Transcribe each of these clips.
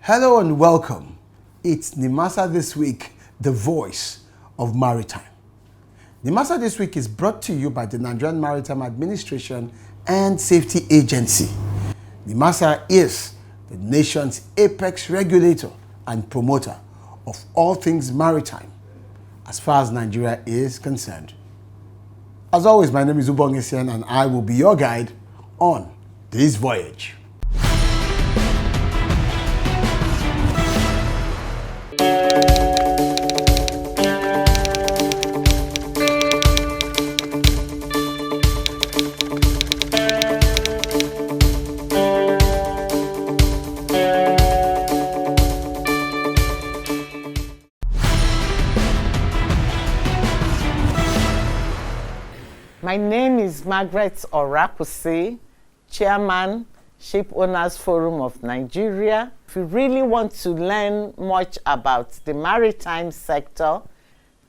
Hello and welcome. It's Nimasa This Week, the voice of maritime. Nimasa This Week is brought to you by the Nigerian Maritime Administration and Safety Agency. Nimasa is the nation's apex regulator and promoter of all things maritime as far as Nigeria is concerned. As always, my name is Ubong Isian and I will be your guide on this voyage. My name is Margaret Orakusi, Chairman, Ship Owners Forum of Nigeria. If you really want to learn much about the maritime sector,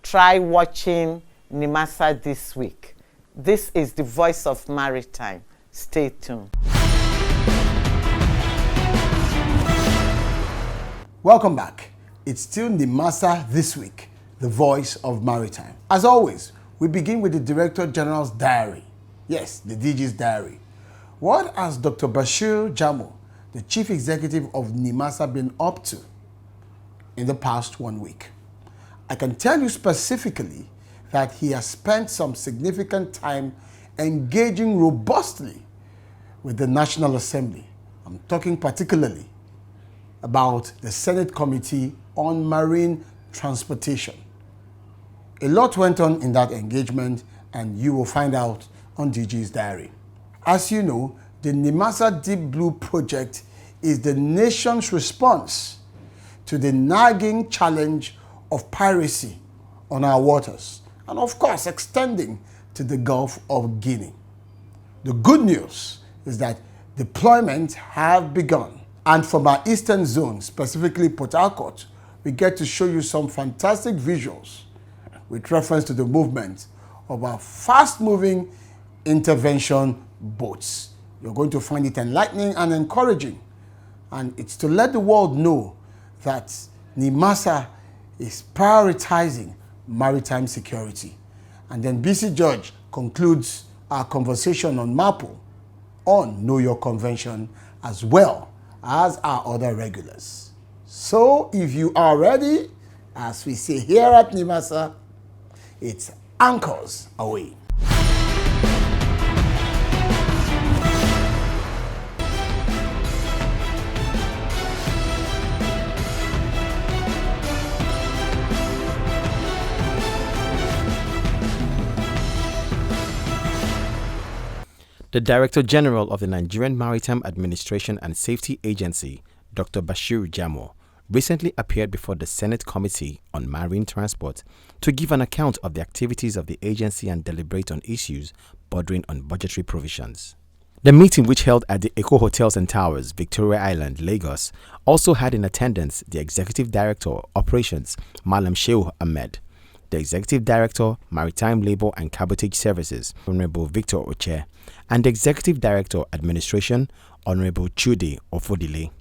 try watching Nimasa This Week. This is the voice of maritime. Stay tuned. Welcome back. It's still Nimasa This Week, the voice of maritime. As always, we begin with the Director General's diary. Yes, the DG's diary. What has Dr. Bashir Jamo, the Chief Executive of Nimasa, been up to in the past 1 week? I can tell you specifically that he has spent some significant time engaging robustly with the National Assembly. I'm talking particularly about the Senate Committee on Marine Transportation. A lot went on in that engagement, and you will find out on DG's diary. As you know, the Nimasa Deep Blue project is the nation's response to the nagging challenge of piracy on our waters, and of course extending to the Gulf of Guinea. The good news is that deployments have begun, and from our eastern zone, specifically Port Harcourt, we get to show you some fantastic visuals with reference to the movement of our fast-moving intervention boats. You're going to find it enlightening and encouraging. And it's to let the world know that Nimasa is prioritizing maritime security. And then BC George concludes our conversation on MAPO on Know Your Convention, as well as our other regulars. So if you are ready, as we say here at Nimasa, it's anchors away. The Director General of the Nigerian Maritime Administration and Safety Agency, Dr. Bashir Jamo, recently appeared before the Senate Committee on Marine Transport to give an account of the activities of the agency and deliberate on issues bordering on budgetary provisions. The meeting, which held at the Eco Hotels and Towers, Victoria Island, Lagos, also had in attendance the Executive Director, Operations, Malam Shehu Ahmed, the Executive Director, Maritime Labour and Cabotage Services, Honorable Victor Oche, and the Executive Director, Administration, Honorable Chude Ofodile.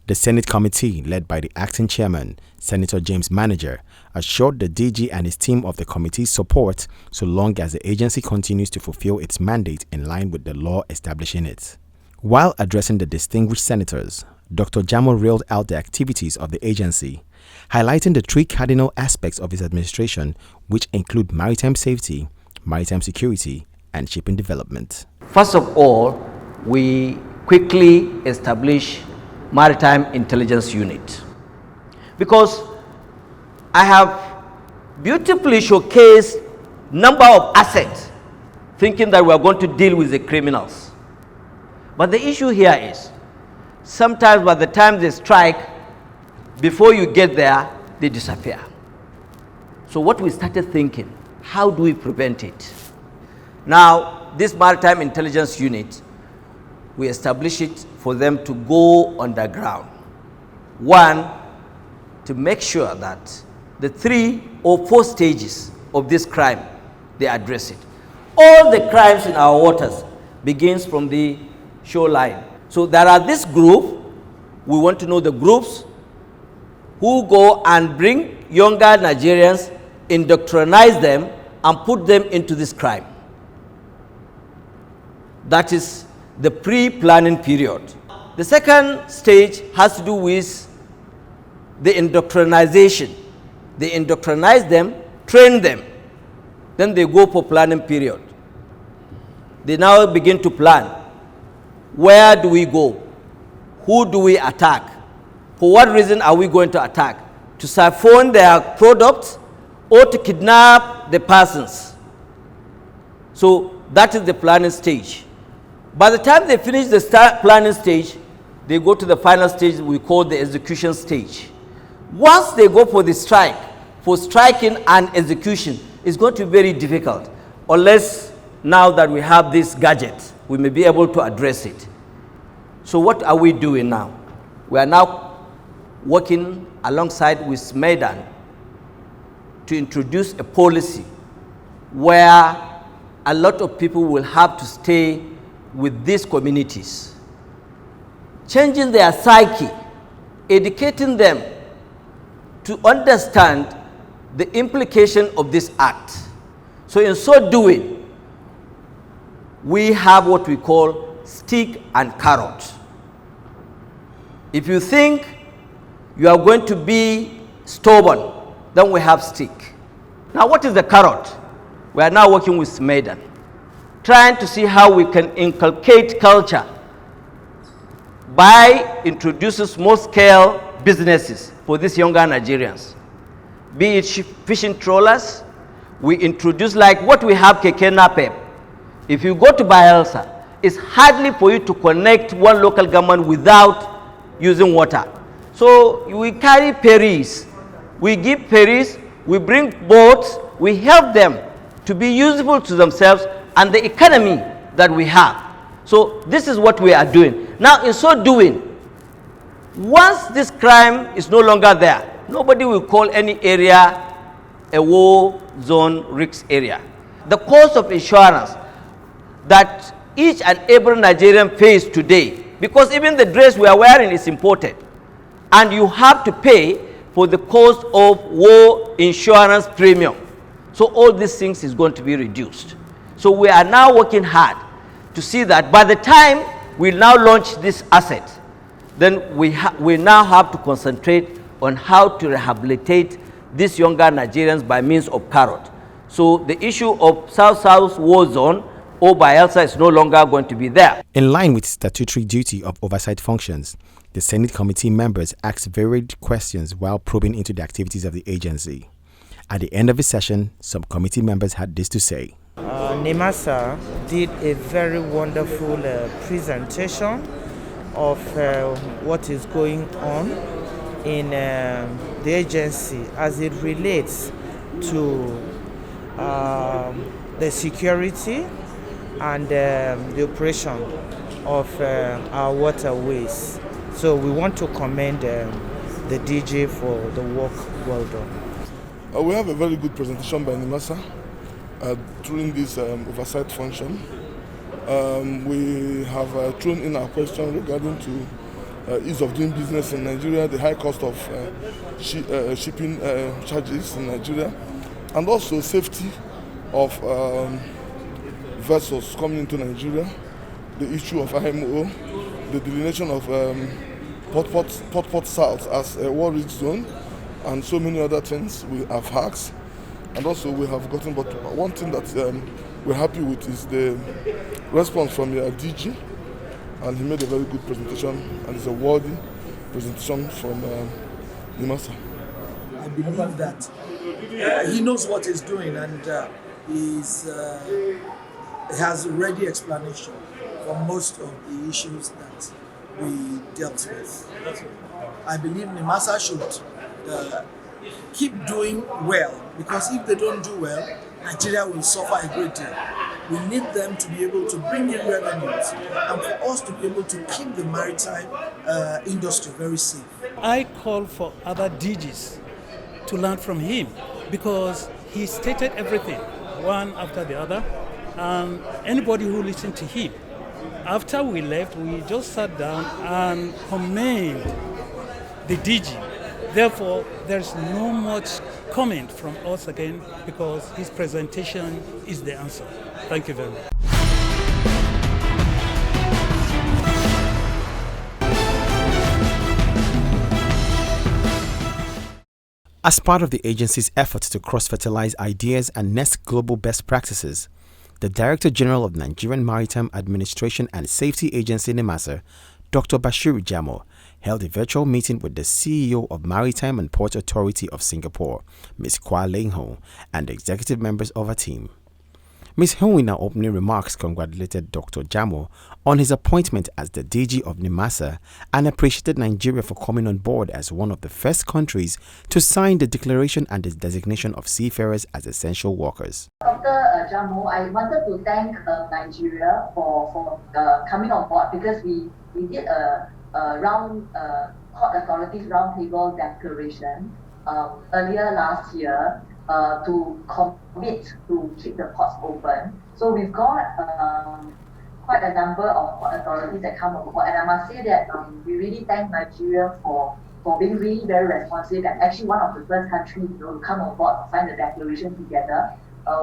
The Senate Committee, led by the Acting Chairman, Senator James Manager, assured the DG and his team of the committee's support so long as the agency continues to fulfill its mandate in line with the law establishing it. While addressing the distinguished senators, Dr. Jamo railed out the activities of the agency, highlighting the three cardinal aspects of his administration, which include maritime safety, maritime security, and shipping development. First of all, we quickly establish Maritime Intelligence Unit, because I have beautifully showcased number of assets thinking that we are going to deal with the criminals. But the issue here is sometimes by the time they strike, before you get there, they disappear. So what we started thinking, how do we prevent it? Now, this Maritime Intelligence Unit, we establish it for them to go underground. One, to make sure that the 3 or 4 stages of this crime, they address it. All the crimes in our waters begins from the shoreline. So there are this group We want to know the groups who go and bring younger Nigerians, indoctrinize them, and put them into this crime. That is the pre-planning period. The second stage has to do with the indoctrinization. They indoctrinize them, train them, then they go for planning period. They now begin to plan. Where do we go? Who do we attack? For what reason are we going to attack? To siphon their products or to kidnap the persons? So that is the planning stage. By the time they finish the planning stage, they go to the final stage we call the execution stage. Once they go for the strike, for striking and execution, it's going to be very difficult unless now that we have this gadget, we may be able to address it. So what are we doing now? We are now working alongside with Maidan to introduce a policy where a lot of people will have to stay with these communities, changing their psyche, educating them to understand the implication of this act. So in so doing, we have what we call stick and carrot. If you think you are going to be stubborn, then we have stick. Now what is the carrot? We are now working with Maidan, trying to see how we can inculcate culture by introducing small-scale businesses for these younger Nigerians. Be it fishing trawlers, we introduce like what we have Keke Napep. If you go to Bayelsa, it's hardly for you to connect one local government without using water. So we carry ferries, we give ferries, we bring boats, we help them to be useful to themselves and the economy that we have. So this is what we are doing. Now in so doing, once this crime is no longer there, nobody will call any area a war zone risk area. The cost of insurance that each and every Nigerian pays today, because even the dress we are wearing is imported, and you have to pay for the cost of war insurance premium. So all these things is going to be reduced. So we are now working hard to see that by the time we now launch this asset, then we now have to concentrate on how to rehabilitate these younger Nigerians by means of carrot. So the issue of South-South war zone or Bayelsa is no longer going to be there. In line with statutory duty of oversight functions, the Senate committee members asked varied questions while probing into the activities of the agency. At the end of the session, some committee members had this to say. Nimasa did a very wonderful presentation of what is going on in the agency as it relates to the security and the operation of our waterways. So we want to commend the DG for the work well done. We have a very good presentation by Nimasa during this oversight function. We have thrown in our question regarding to ease of doing business in Nigeria, the high cost of shipping charges in Nigeria, and also safety of vessels coming into Nigeria, the issue of IMO, the delineation of Port South as a war risk zone, and so many other things we have asked. And also we have gotten, but one thing that we're happy with is the response from your DG, and he made a very good presentation, and it's a worthy presentation from Nimasa. I believe that he knows what he's doing, and he has a ready explanation for most of the issues that we dealt with. I believe Nimasa should keep doing well, because if they don't do well, Nigeria will suffer a great deal. We need them to be able to bring in revenues and for us to be able to keep the maritime industry very safe. I call for other DGs to learn from him, because he stated everything one after the other, and anybody who listened to him after we left, we just sat down and commend the DG. Therefore, there's no much comment from us again because his presentation is the answer. Thank you very much. As part of the agency's efforts to cross-fertilize ideas and nest global best practices, the Director General of Nigerian Maritime Administration and Safety Agency Nimasa, Dr. Bashir Jamo, held a virtual meeting with the CEO of Maritime and Port Authority of Singapore, Ms. Kwa Leng Ho, and the executive members of her team. Ms. Ho, in her opening remarks, congratulated Dr. Jamo on his appointment as the DG of Nimasa and appreciated Nigeria for coming on board as one of the first countries to sign the declaration and the designation of seafarers as essential workers. Dr. Jamo, I wanted to thank Nigeria for coming on board because we did a Port Authorities Roundtable Declaration earlier last year to commit to keep the ports open. So we've got quite a number of port authorities that come on board, and I must say that we really thank Nigeria for being really very responsive and actually one of the first countries to come on board to sign the declaration together,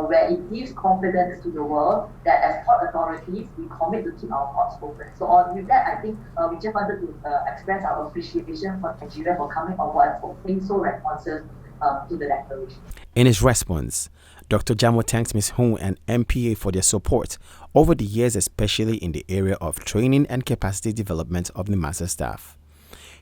where it gives confidence to the world that as port authorities, we commit to keep our ports open. So with that, I think we just wanted to express our appreciation for Nigeria for coming on board and for being so responsive to the declaration. In his response, Dr. Jamo thanks Ms. Ho and MPA for their support over the years, especially in the area of training and capacity development of Nimasa staff.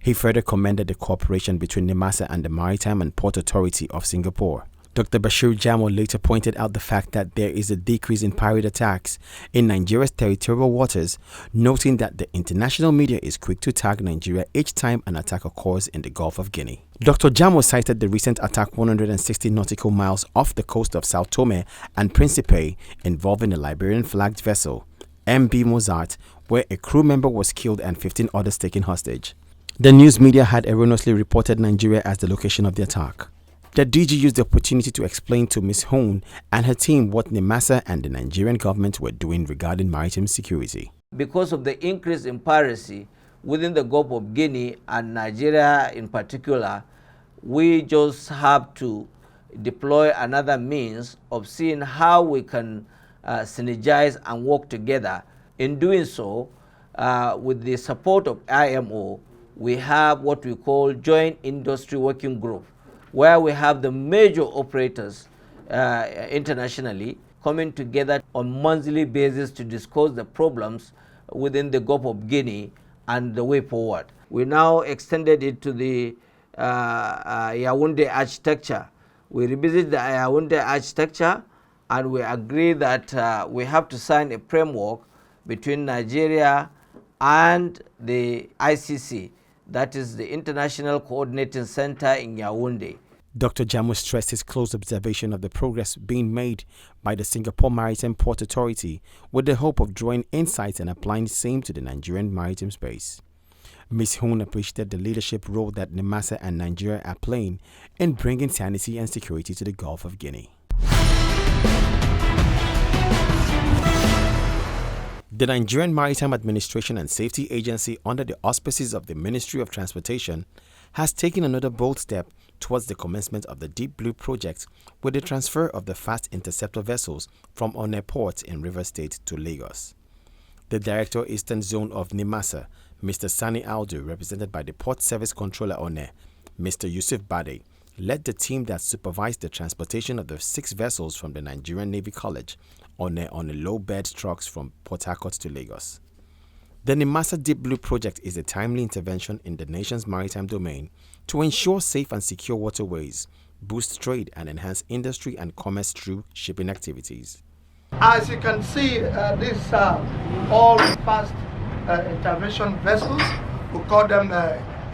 He further commended the cooperation between Nimasa and the Maritime and Port Authority of Singapore. Dr. Bashir Jamo later pointed out the fact that there is a decrease in pirate attacks in Nigeria's territorial waters, noting that the international media is quick to tag Nigeria each time an attack occurs in the Gulf of Guinea. Dr. Jamo cited the recent attack 160 nautical miles off the coast of Sao Tome and Principe involving a Liberian-flagged vessel, MB Mozart, where a crew member was killed and 15 others taken hostage. The news media had erroneously reported Nigeria as the location of the attack. The DG used the opportunity to explain to Ms. Hone and her team what Nimasa and the Nigerian government were doing regarding maritime security. Because of the increase in piracy within the Gulf of Guinea and Nigeria in particular, we just have to deploy another means of seeing how we can synergize and work together. In doing so, with the support of IMO, we have what we call Joint Industry Working Group, where we have the major operators internationally coming together on monthly basis to discuss the problems within the Gulf of Guinea and the way forward. We now extended it to the Yaoundé architecture. We revisit the Yaoundé architecture and we agree that we have to sign a framework between Nigeria and the ICC, that is the International Coordinating Center in Yaoundé. Dr. Jamo stressed his close observation of the progress being made by the Singapore Maritime Port Authority with the hope of drawing insights and applying the same to the Nigerian maritime space. Ms. Hoon appreciated the leadership role that Nimasa and Nigeria are playing in bringing sanity and security to the Gulf of Guinea. The Nigerian Maritime Administration and Safety Agency, under the auspices of the Ministry of Transportation, has taken another bold step towards the commencement of the Deep Blue project with the transfer of the fast interceptor vessels from Onne Port in Rivers State to Lagos. The Director Eastern Zone of Nimasa, Mr. Sani Aldu, represented by the Port Service Controller Onne, Mr. Yusuf Bade, led the team that supervised the transportation of the 6 vessels from the Nigerian Navy College on a low-bed trucks from Port Harcourt to Lagos. The Nimasa Deep Blue project is a timely intervention in the nation's maritime domain to ensure safe and secure waterways, boost trade and enhance industry and commerce through shipping activities. As you can see, these are all fast intervention vessels. We call them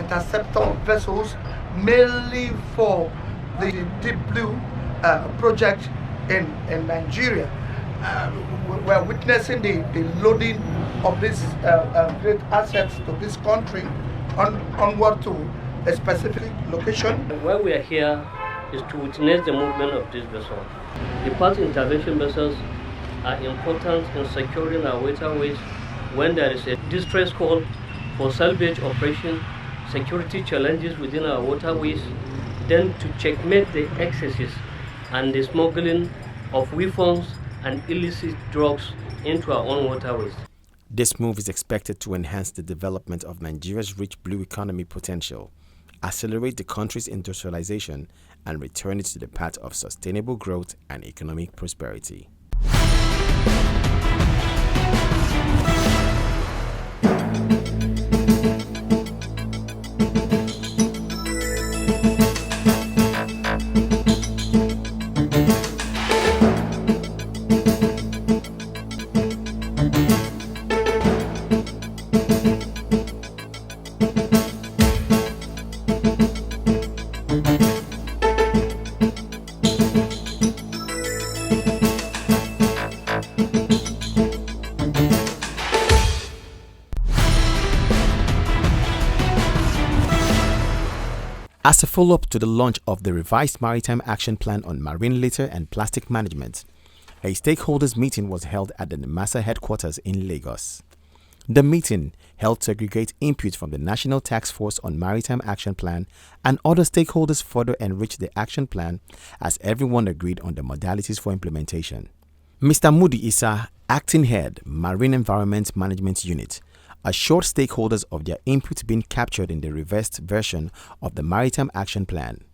interceptor vessels, mainly for the Deep Blue project in Nigeria. We're witnessing the loading of these great assets to this country onward to a specific location. Why we are here is to witness the movement of this vessel. The fast intervention vessels are important in securing our waterways when there is a distress call for salvage operation, security challenges within our waterways, then to checkmate the excesses and the smuggling of weapons and illicit drugs into our own waterways. This move is expected to enhance the development of Nigeria's rich blue economy potential, accelerate the country's industrialization, and return it to the path of sustainable growth and economic prosperity. As a follow-up to the launch of the revised Maritime Action Plan on Marine Litter and Plastic Management, a stakeholders meeting was held at the Nimasa headquarters in Lagos. The meeting helped to aggregate input from the National Task Force on Maritime Action Plan and other stakeholders further enrich the action plan as everyone agreed on the modalities for implementation. Mr. Mudi Issa, Acting Head, Marine Environment Management Unit, assured stakeholders of their input being captured in the revised version of the Maritime Action Plan.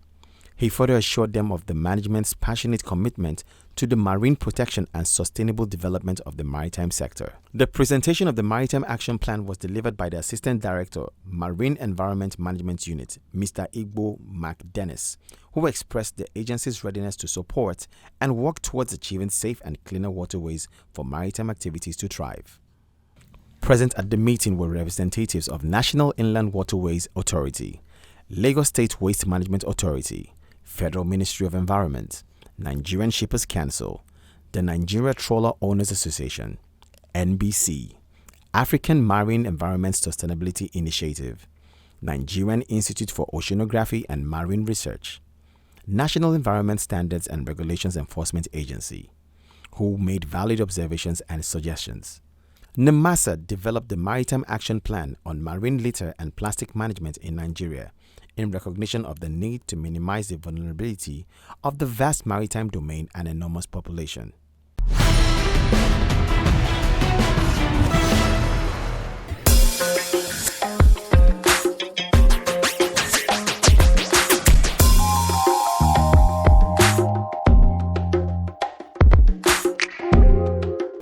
He further assured them of the management's passionate commitment to the marine protection and sustainable development of the maritime sector. The presentation of the Maritime Action Plan was delivered by the Assistant Director, Marine Environment Management Unit, Mr. Igbo McDennis, who expressed the agency's readiness to support and work towards achieving safe and cleaner waterways for maritime activities to thrive. Present at the meeting were representatives of National Inland Waterways Authority, Lagos State Waste Management Authority, Federal Ministry of Environment, Nigerian Shippers Council, the Nigeria Trawler Owners Association, NBC, African Marine Environment Sustainability Initiative, Nigerian Institute for Oceanography and Marine Research, National Environment Standards and Regulations Enforcement Agency, who made valid observations and suggestions. Nimasa developed the Maritime Action Plan on Marine Litter and Plastic Management in Nigeria in recognition of the need to minimize the vulnerability of the vast maritime domain and enormous population.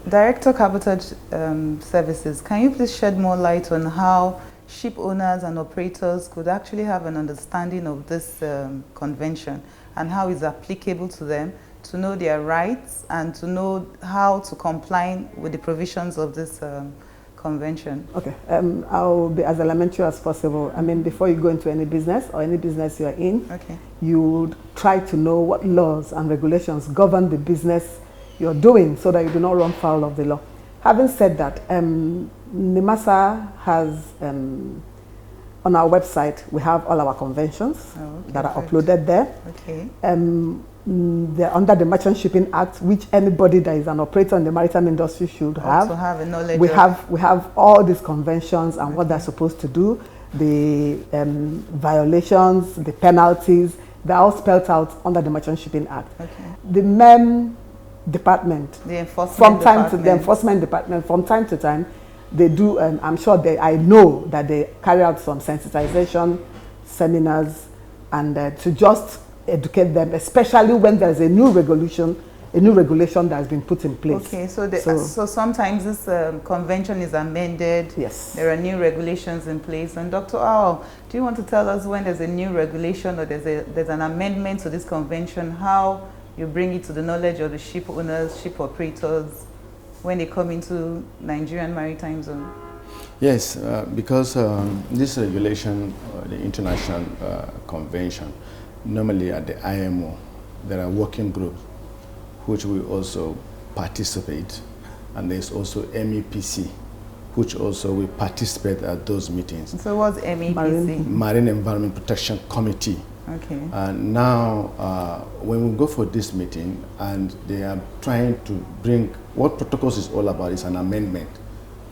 Director Cabotage Services, can you please shed more light on how ship owners and operators could actually have an understanding of this convention and how it's applicable to them, to know their rights and to know how to comply with the provisions of this convention? Okay, I'll be as elementary as possible. I mean, before you go into any business or any business you are in, you would try to know what laws and regulations govern the business you're doing so that you do not run foul of the law. Having said that, Nimasa has, on our website, we have all our conventions that are uploaded there. They're under the Merchant Shipping Act, which anybody that is an operator in the maritime industry should have. Also have a knowledge we have all these conventions and what they're supposed to do, the violations, the penalties, they're all spelled out under the Merchant Shipping Act. The MEM department, the enforcement department, from time to time, they do, I'm sure I know that they carry out some sensitization seminars and to just educate them, especially when there's a new regulation that has been put in place. Okay, so sometimes this convention is amended. Yes. There are new regulations in place. And Dr. Ao, do you want to tell us when there's a new regulation or there's an amendment to this convention, how you bring it to the knowledge of the ship owners, ship operators, when they come into Nigerian Maritime Zone? Yes, because this regulation, the international convention, normally at the IMO, there are working groups which we also participate, and there's also MEPC, which also we participate at those meetings. So what's MEPC? Marine Environment Protection Committee. Okay. And now, when we go for this meeting, and they are trying to bring, what protocols is all about is an amendment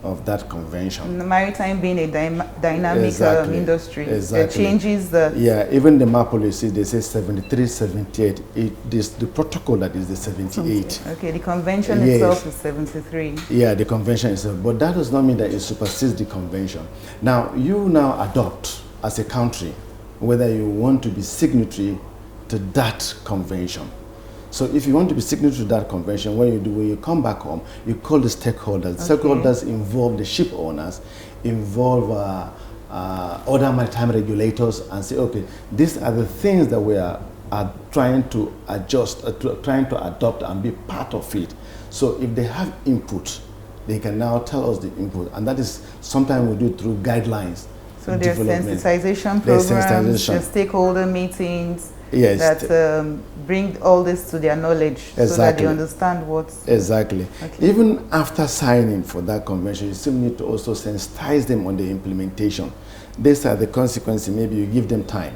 of that convention. The maritime being a dynamic industry, Exactly. it changes the... Yeah, even the map policy, they say 73, 78. The protocol that is the 78. Okay, the convention itself is 73. Yeah, the convention itself. But that does not mean that it supersedes the convention. Now, you now adopt as a country whether you want to be signatory to that convention. So if you want to be signatory to that convention, when you come back home, you call the stakeholders. Okay. Stakeholders involve the ship owners, involve other maritime regulators, and say, okay, these are the things that we are trying to adjust, trying to adopt and be part of it. So if they have input, they can now tell us the input, and that is sometimes we do through guidelines. So there's sensitization programs, there's stakeholder meetings, yes, that bring all this to their knowledge, so that they understand what's... Exactly. Okay. Even after signing for that convention, you still need to also sensitize them on the implementation. These are the consequences. Maybe you give them time.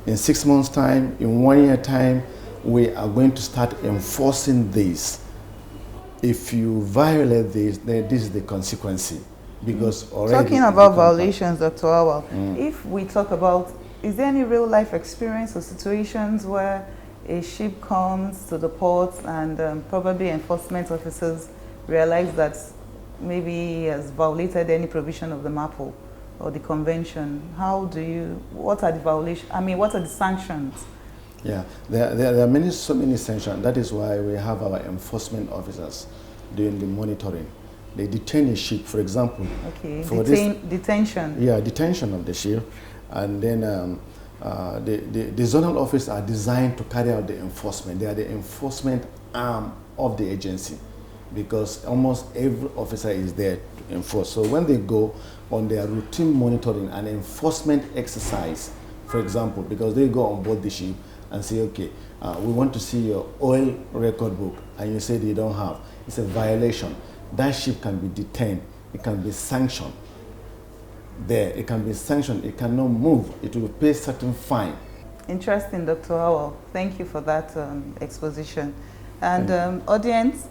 In 6 months' time, in 1 year time, we are going to start enforcing this. If you violate this, then this is the consequence. Because already... Talking about violations, Dr. Awal, if we talk about, is there any real life experience or situations where a ship comes to the port and probably enforcement officers realize that maybe he has violated any provision of the MAPO or the convention? What are the violations? I mean, what are the sanctions? Yeah, there are so many sanctions. That is why we have our enforcement officers doing the monitoring. They detain a ship, for example. Okay, detention. Yeah, detention of the ship. And then the zonal officers are designed to carry out the enforcement. They are the enforcement arm of the agency, because almost every officer is there to enforce. So when they go on their routine monitoring and enforcement exercise, for example, because they go on board the ship and say, okay, we want to see your oil record book, and you say they don't have, it's a violation. That ship can be detained, it can be sanctioned. It can be sanctioned, it cannot move, it will pay certain fine. Interesting, Dr. Howell. Thank you for that exposition. And audience,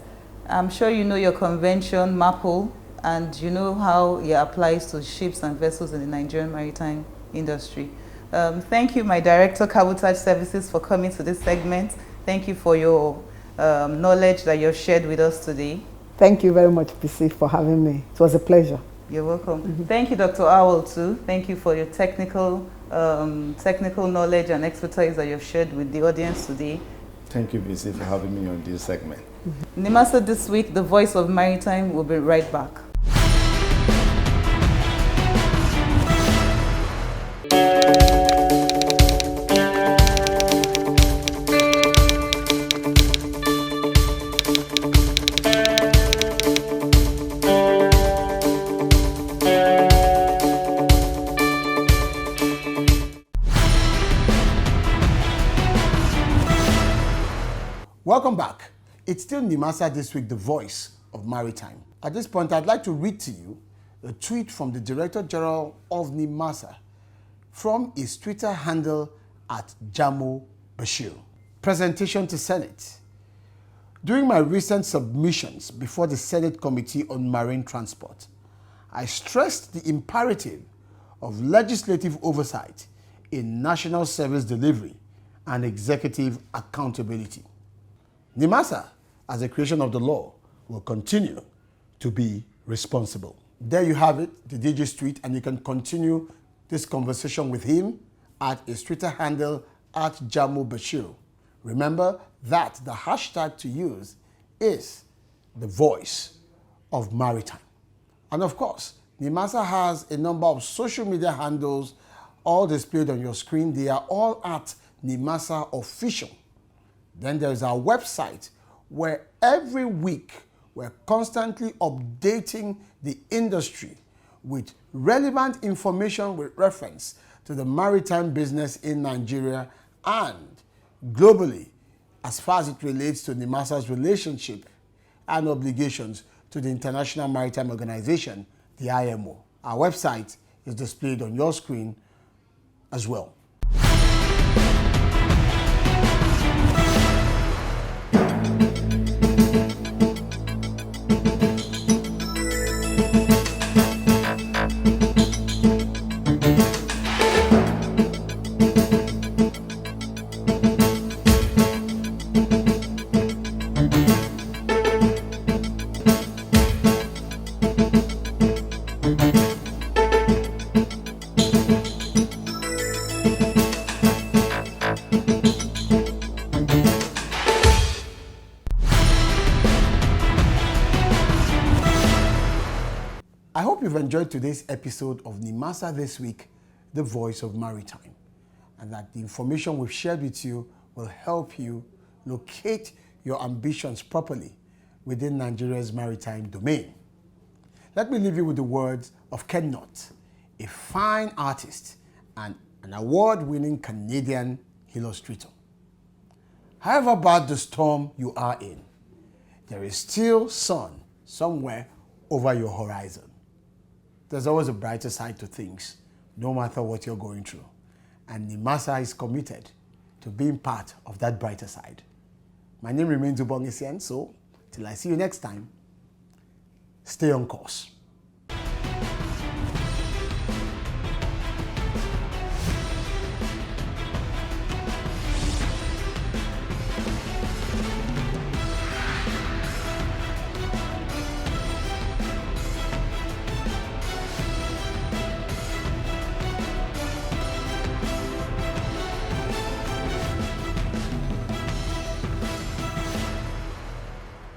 I'm sure you know your convention, MAPO, and you know how it applies to ships and vessels in the Nigerian maritime industry. Thank you, my Director, Cabotage Services, for coming to this segment. Thank you for your knowledge that you've shared with us today. Thank you very much, PC, for having me. It was a pleasure. You're welcome. Thank you, Dr. Howell, too. Thank you for your technical knowledge and expertise that you've shared with the audience today. Thank you, PC, for having me on this segment. Nimasa This Week, the voice of maritime, will be right back. Welcome back. It's still Nimasa This Week, the voice of maritime. At this point, I'd like to read to you a tweet from the Director General of Nimasa from his Twitter handle @Jamo Bashir. Presentation to Senate. During my recent submissions before the Senate Committee on Marine Transport, I stressed the imperative of legislative oversight in national service delivery and executive accountability. Nimasa, as a creation of the law, will continue to be responsible. There you have it, the DG's tweet, and you can continue this conversation with him at his Twitter handle @Jamo Bashir. Remember that the hashtag to use is the voice of maritime. And of course, Nimasa has a number of social media handles all displayed on your screen. They are all at Nimasa Official. Then there's our website where every week we're constantly updating the industry with relevant information with reference to the maritime business in Nigeria and globally as far as it relates to Nimasa's relationship and obligations to the International Maritime Organization, the IMO. Our website is displayed on your screen as well. you've enjoyed today's episode of Nimasa This Week, the Voice of Maritime, and that the information we've shared with you will help you locate your ambitions properly within Nigeria's maritime domain. Let me leave you with the words of Ken Knott, a fine artist and an award-winning Canadian illustrator. However bad the storm you are in, there is still sun somewhere over your horizon. There's always a brighter side to things, no matter what you're going through. And Nimasa is committed to being part of that brighter side. My name remains Ubong Isian, so till I see you next time, stay on course.